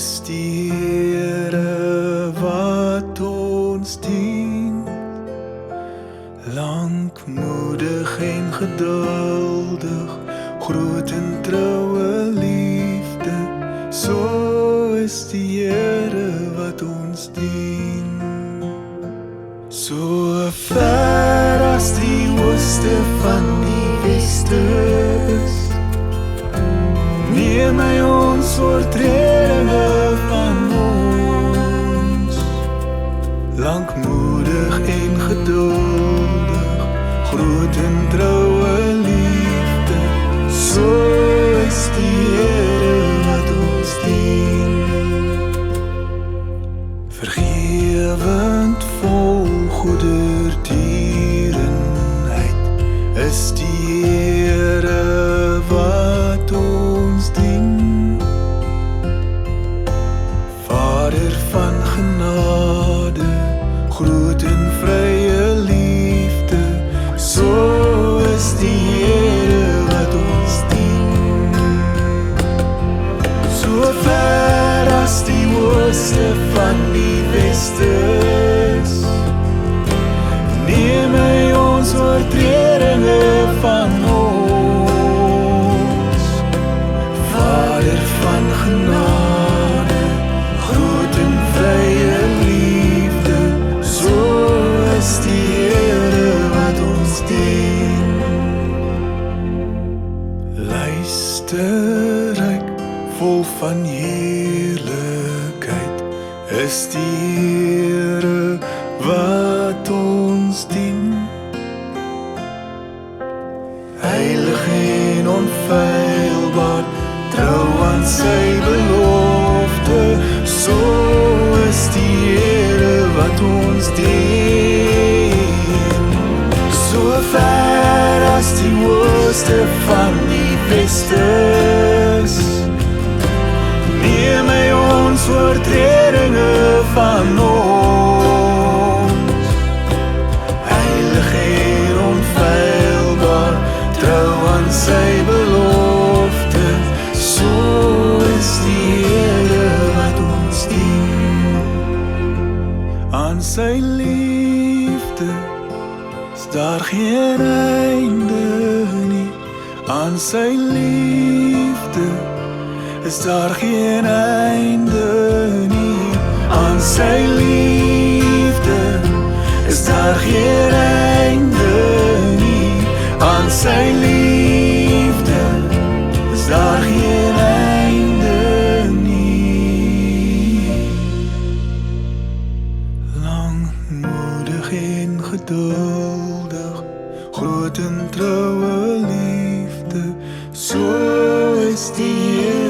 is die Here wat ons dien, lankmoedig en geduldig, groot en troue liefde, so is die Here wat ons dien. So ver as die ooste van die weste is, neem hy ons oortredinge van ons, lankmoedig en geduldig, groot en troue liefde, so is die Here wat ons dien. Vergewend vol goedertierenheid is die Here wat ons dien. Vader van genade, groot en vrye liefde, so is die Here wat ons dien. So ver as die ooste van die weste is, neem hy ons oortredinge van ons, Vader van genade, groot en vrye liefde, so is die Here wat ons dien. Luisterryk, vol van heerlikheid, is die Here wat ons dien. Heilig en onfeilbaar, trou aan sy belofte, so is die Here wat ons dien. So ver as die ooste van die weste is, neem hy ons oortredinge van ons, heilig en onfeilbaar, trou aan sy belofte, so is die Here wat ons dien. Aan sy liefde is daar geen einde nie, aan sy liefde is daar geen einde nie, aan sy liefde is daar geen einde nie, aan sy liefde is daar geen einde nie. Langmoedig en geduldig, groot en troue liefde, so is die Here